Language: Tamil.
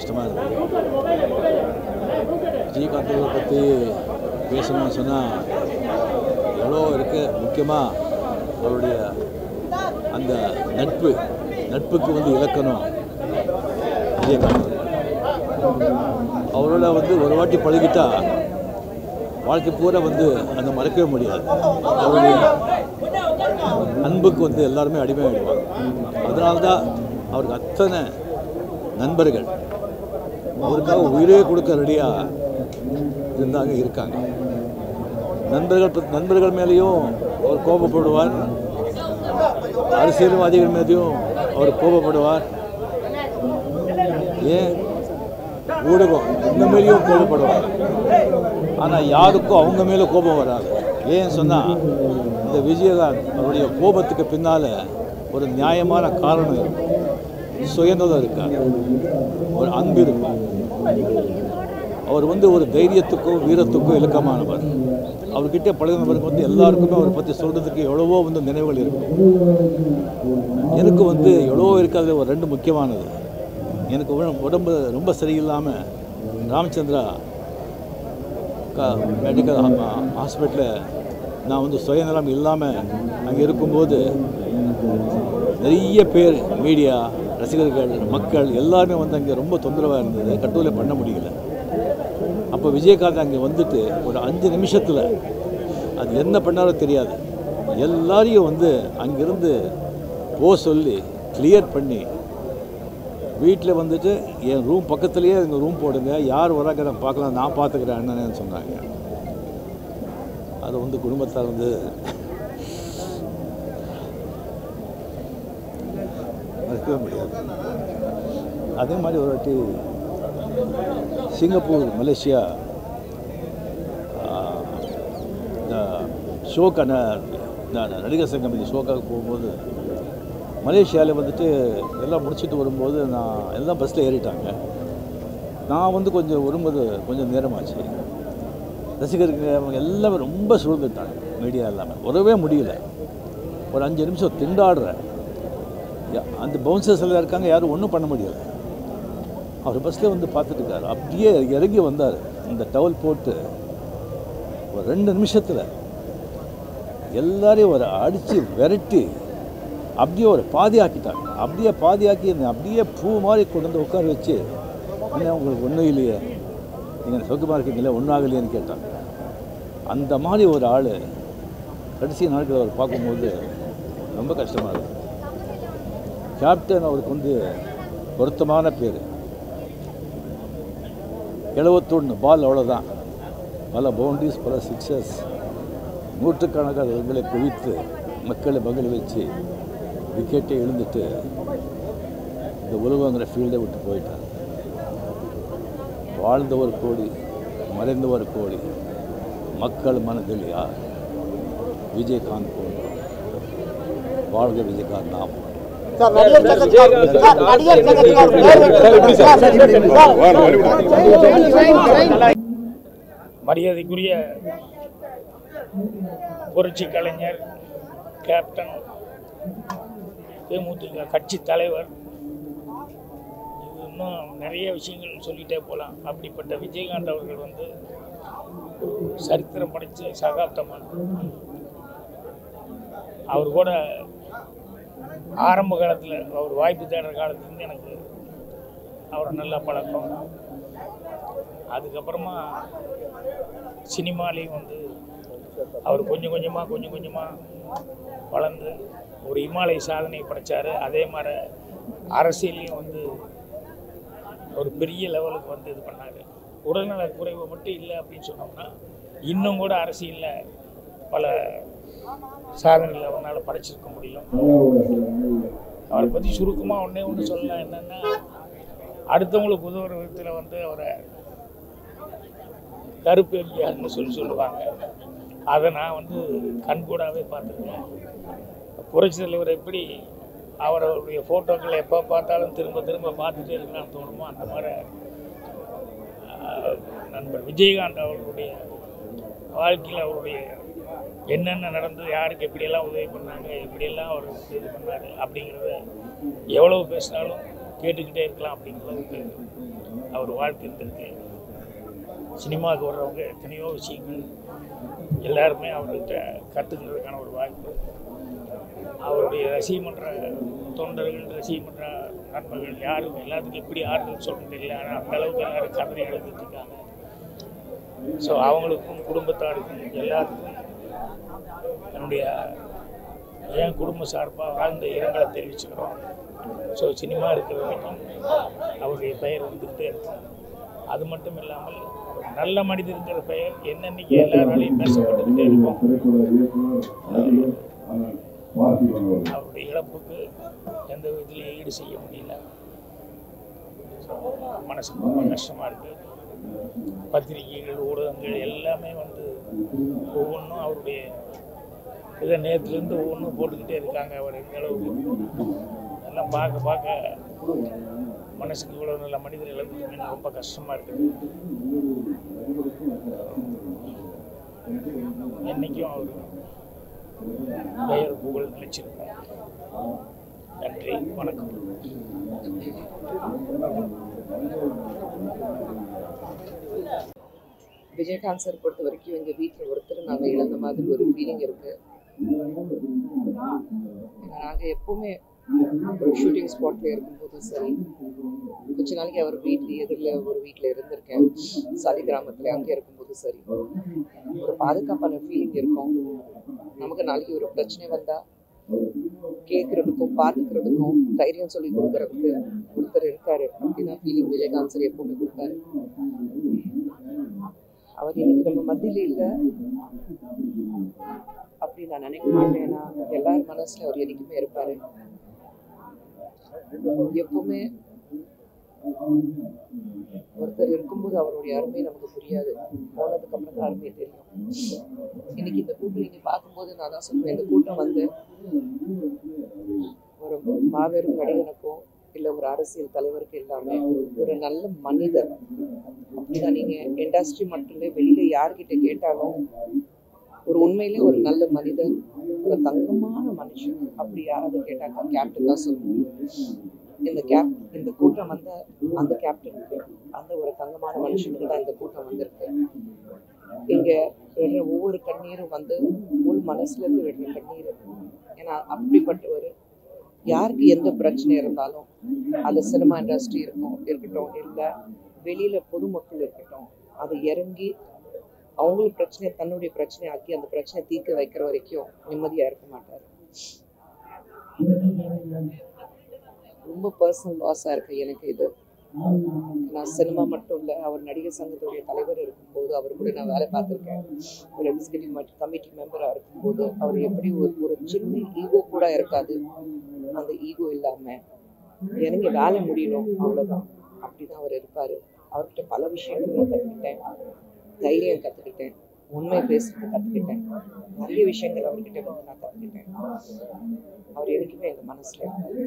கஷ்டமாக இருக்குது. விஜயகாந்த் அவரை பற்றி பேசணும்னு சொன்னால் எவ்வளோ இருக்குது. முக்கியமாக அவருடைய அந்த நட்புக்கு வந்து இலக்கணம் விஜயகாந்த். அவரோட வந்து ஒரு வாட்டி பழகிட்டா வாழ்க்கை பூரா வந்து அந்த மறக்கவே முடியாது. அவருடைய அன்புக்கு வந்து எல்லாருமே அடிமையாகிடுவாங்க. அதனால்தான் அவருக்கு அத்தனை நண்பர்கள் அவருக்காக உயிரே கொடுக்க ரெடியாக இருக்காங்க. நண்பர்கள் மேலேயும் அவர் கோபப்படுவார், அரசியல்வாதிகள் மீதையும் அவர் கோபப்படுவார். ஏன் ஊடகம் இந்த மேலேயும் கோபப்படுவார். ஆனால் யாருக்கும் அவங்க மேலே கோபம் வராது. ஏன்னு சொன்னால் இந்த விஜயகாந்த் அவருடைய கோபத்துக்கு பின்னால் ஒரு நியாயமான காரணம் இருக்கும். சுயநலம் இருக்காது, ஒரு அன்பு இருக்கும். அவர் வந்து ஒரு தைரியத்துக்கும் வீரத்துக்கும் இலக்கமானவர். அவர்கிட்ட பழகினவருக்கு வந்து எல்லாருக்குமே அவரை பற்றி சொல்கிறதுக்கு எவ்வளவோ வந்து நினைவுகள் இருக்கும். எனக்கு வந்து எவ்வளவோ இருக்காது. ஒரு ரெண்டு முக்கியமானது, எனக்கு உடம்பு ரொம்ப சரியில்லாமல் ராமச்சந்திரா மெடிக்கல் ஹாஸ்பிட்டலில் நான் வந்து சுயநலம் இல்லாமல் அங்கே இருக்கும்போது நிறைய பேர், மீடியா, ரசிகர்கள், மக்கள் எல்லாருமே வந்து அங்கே ரொம்ப தொந்தரவாக இருந்தது. கண்ட்ரோலே பண்ண முடியல. அப்போ விஜயகாந்த் அங்கே வந்துட்டு ஒரு 5 நிமிஷத்தில் அது என்ன பண்ணாலும் தெரியாது, எல்லாரையும் வந்து அங்கேருந்து சொல்லி கிளியர் பண்ணி வீட்டில் வந்துட்டு என் ரூம் பக்கத்துலேயே எங்கள் ரூம் போடுங்க, யார் வராங்க நான் பார்க்கலாம், நான் பார்த்துக்கிறேன் அண்ணன்னு சொன்னாங்க. அது வந்து குடும்பத்தார் வந்து மறக்கவே முடியாது. அதே மாதிரி ஒரு வாட்டி சிங்கப்பூர், மலேசியா ஷோக்கான நடிகர் சங்கம் ஷோக்காக போகும்போது மலேசியாவில் வந்துட்டு எல்லாம் முடிச்சுட்டு வரும்போது நான் எல்லாம் பஸ்ஸில் ஏறிட்டாங்க. நான் வந்து கொஞ்சம் வரும்போது கொஞ்சம் நேரமாச்சு. ரசிகர்கள் அவங்க எல்லாமே ரொம்ப சூழ்ந்துட்டாங்க. மீடியா எல்லாமே வரவே முடியல. ஒரு 5 நிமிஷம் திண்டாடுறேன். அந்த பவுன்சர்ஸ் எல்லாம் இருக்காங்க, யாரும் ஒன்றும் பண்ண முடியலை. அவர் பஸ்ஸில் வந்து பார்த்துட்டு இருக்காரு. அப்படியே இறங்கி வந்தார். இந்த டவல் போட்டு ஒரு 2 நிமிஷத்தில் எல்லாரையும் ஒரு அடித்து விரட்டி அப்படியே ஒரு பாதியாக்கிட்டாங்க. அப்படியே பாதியாக்கி அப்படியே பூ மாதிரி கொண்டு வந்து உட்கார வச்சு, என்ன உங்களுக்கு ஒன்றும் இல்லையே, நீங்கள் சொக்கமாக இருக்கீங்களே, ஒன்றும் ஆகலையேன்னு கேட்டாங்க. அந்த மாதிரி ஒரு ஆள் கடைசி நாட்கள் அவர் பார்க்கும்போது ரொம்ப கஷ்டமாக இருக்குது. கேப்டன் அவருக்கு வந்து பொருத்தமான பேர். 71 பால், அவ்வளோதான். பல பவுண்டரிஸ், பல சிக்ஸஸ், நூற்றுக்கணக்கான ரன்களை குவித்து மக்களை மகிழ வச்சு விக்கெட்டை எழுந்துட்டு இந்த உலகங்கிற ஃபீல்டை விட்டு போயிட்டார். வாழ்ந்தவர் கோடி, மறைந்தவர் கோடி, மக்கள் மனதில் யார்? விஜயகாந்த் போன்ற. வாழ்க விஜயகாந்த். நாம் மரியாதைக்குரிய புரட்சி கலைஞர், கேப்டன், தேமுதிக கட்சி தலைவர், இன்னும் நிறைய விஷயங்கள் சொல்லிகிட்டே போகலாம். அப்படிப்பட்ட விஜயகாந்த் அவர்கள் வந்து சரித்திரம் படைத்த சகாப்தமான அவர் கூட ஆரம்ப காலத்தில் அவர் வாய்ப்பு தேடுற காலத்துலேருந்து எனக்கு அவரை நல்லா பழக்கம். அதுக்கப்புறமா சினிமாலேயும் வந்து அவர் கொஞ்சம் கொஞ்சமாக வளர்ந்து ஒரு இமாலய சாதனை படைத்தார். அதே மாதிரி அரசியலையும் வந்து ஒரு பெரிய லெவலுக்கு வந்து இது பண்ணார். உடல்நல குறைவு மட்டும் இல்லை அப்படின்னு சொன்னோம்னா இன்னும் கூட அரசியலில் பல சாதனைகளை அவனால் படைச்சிருக்க முடியும். அவரை பற்றி சுருக்கமாக ஒன்று சொல்லலாம். என்னென்னா, அடுத்தவங்களுக்கு உதவுற விதத்தில் வந்து அவரை கருப்பு எம்ஜிஆர்னு சொல்லுவாங்க. அதை நான் வந்து கண்கூடாகவே பார்த்துருக்கேன். புரட்சி தலைவர் எப்படி அவருடைய ஃபோட்டோக்களை எப்போ பார்த்தாலும் திரும்ப பார்த்துட்டே இருக்கலாம்னு தோணுமோ, அந்த மாதிரி நண்பர் விஜயகாந்த் அவர்களுடைய வாழ்க்கையில் அவருடைய என்னென்ன நடந்தது, யாருக்கு எப்படியெல்லாம் உதவி பண்ணாங்க, எப்படியெல்லாம் அவர் இது பண்ணார் அப்படிங்கிறத எவ்வளோ பேசினாலும் கேட்டுக்கிட்டே இருக்கலாம் அப்படிங்கிற அளவுக்கு அவர் வாழ்க்கை இருந்திருக்கு. சினிமாவுக்கு வர்றவங்க எத்தனையோ விஷயங்கள் எல்லாருமே அவர்கிட்ட கற்றுக்கிறதுக்கான ஒரு வாய்ப்பு. அவருடைய ரசிகமன்ற தொண்டர்கள், ரசிகமன்ற நண்பர்கள் யாரும் எல்லாத்துக்கும் எப்படி ஆறுதல் சொல்கிறது இல்லை. ஆனால் அந்த அளவுக்கு எல்லோரும் கதறி எழுதிட்டு இருக்காங்க. ஸோ அவங்களுக்கும் குடும்பத்தாருக்கும் எல்லாத்துக்கும் என்னுடைய என் குடும்ப சார்பாக வாழ்ந்த இரங்கலை தெரிவிச்சுக்கிறோம். ஸோ சினிமா இருக்கிற வரைக்கும் அவருடைய பெயர் வந்துக்கிட்டே இருக்கும். அது மட்டும் இல்லாமல் நல்ல மனிதருங்கிற பெயர் என்னன்னைக்கு எல்லாராலையும் பேசப்பட்டுக்கிட்டே இருக்கும். அவருடைய இழப்புக்கு எந்த விதத்திலையும் ஈடு செய்ய முடியல. மனசுக்கு ரொம்ப கஷ்டமாக இருக்குது. பத்திரிகைகள், ஊடகங்கள் எல்லாமே வந்து ஒவ்வொன்றும் அவருடைய இதை நேரத்துலேருந்து ஒவ்வொன்றும் போட்டுக்கிட்டே இருக்காங்க. அவர் எந்த அளவுக்கு எல்லாம் பார்க்க பார்க்க மனசுக்கு இவ்வளோ நல்ல மனிதர் இழந்துட்டுமே ரொம்ப கஷ்டமாக இருக்குது. என்றைக்கும் அவர் பெயர் புகழ் நினைச்சிருக்கோம். நன்றி, வணக்கம். விஜயகாந்த் சார் பொறுத்த வரைக்கும் எங்கள் வீட்டில் ஒருத்தர் நாங்கள் இழந்த மாதிரி ஒரு ஃபீலிங் இருக்குது. நாங்கள் எப்போவுமே ஒரு ஷூட்டிங் ஸ்பாட்டில் இருக்கும்போது சரி, கொஞ்ச நாளைக்கு அவர் வீட்டில் எதிரில் ஒரு வீட்டில் இருந்திருக்கேன், சாலி கிராமத்தில். அங்கே இருக்கும்போது சரி, ஒரு பாதுகாப்பான ஃபீலிங் இருக்கும். நமக்கு நாளைக்கு ஒரு பிரச்சனை வந்தால் கேட்குறதுக்கும் பார்த்துக்கிறதுக்கும் தைரியம் சொல்லி கொடுக்கறதுக்கு ஒருத்தர் இருக்காரு அப்படின்னா ஃபீலிங் விஜயகாந்த் சார் எப்பவுமே கொடுத்தாரு. அவர் இன்னைக்கு நம்ம மத்தியில இல்லை அப்படி நான் நினைக்க மாட்டேன். ஏன்னா எல்லாரும் மனசுல அவர் என்னைக்குமே இருப்பாரு. எப்பவுமே ஒருத்தர் இருக்கும்போது அவருடைய அருமை நமக்கு புரியாது, போனதுக்கு அப்புறம் தான் அருமை தெரியும். இன்னைக்கு இந்த கூட்டம் நீங்க பார்க்கும்போது நான் தான் சொல்லுவேன், இந்த கூட்டம் வந்து ஒரு மாபெரும் நடிகனுக்கும் இல்லை ஒரு அரசியல் தலைவருக்கு இல்லாம ஒரு நல்ல மனிதர் அப்படிதான். நீங்க இண்டஸ்ட்ரி மட்டும் இல்லை, வெளியில யார்கிட்ட கேட்டாலும் ஒரு உண்மையிலே ஒரு நல்ல மனிதர், ஒரு தங்கமான மனுஷன் அப்படி யாராவது கேட்டாக்கா கேப்டன் தான் சொல்லணும். இந்த கூட்டம் வந்து அந்த கேப்டனுக்கு, அந்த ஒரு தங்கமான மனுஷனுக்கு தான் இந்த கூட்டம் வந்திருக்கு. இங்க விடுற ஒவ்வொரு கண்ணீரும் வந்து உள் மனசுல இருந்து விடுற கண்ணீர். ஏன்னா அப்படிப்பட்டவர் யாருக்கு எந்த பிரச்சனை இருந்தாலும், அது சினிமா இண்டஸ்ட்ரி இருக்கட்டும் இல்லை வெளியில பொதுமக்கள் இருக்கட்டும், அதை இறங்கி அவங்களுக்கு பிரச்சனையை தன்னுடைய பிரச்சனை ஆக்கி அந்த பிரச்சனை தீர்க்க வைக்கிற வரைக்கும் நிம்மதியா இருக்க மாட்டாரு. ரொம்ப பர்சனல் லாஸா இருக்கு எனக்கு இது. நான் சினிமா மட்டும் இல்லை, அவர் நடிகர் சங்கத்துடைய தலைவர் இருக்கும்போது அவர் கூட நான் வேலை பார்த்துருக்கேன். ஒரு எக்ஸிக்யூட்டிவ் கமிட்டி மெம்பராக இருக்கும்போது அவர் எப்படி ஒரு சின்ன ஈகோ கூட இருக்காது. அந்த ஈகோ இல்லாம எனக்கு வேலை முடியணும் அவ்வளோதான், அப்படிதான் அவர் இருப்பாரு. அவர்கிட்ட பல விஷயங்கள் நான் கற்றுக்கிட்டேன், தைரியம் கற்றுக்கிட்டேன், உண்மை பேசுறது கற்றுக்கிட்டேன், நிறைய விஷயங்கள் அவர்கிட்ட வந்து நான் கற்றுக்கிட்டேன். அவர் எனக்குமே எங்கள் மனசுல இருக்காரு.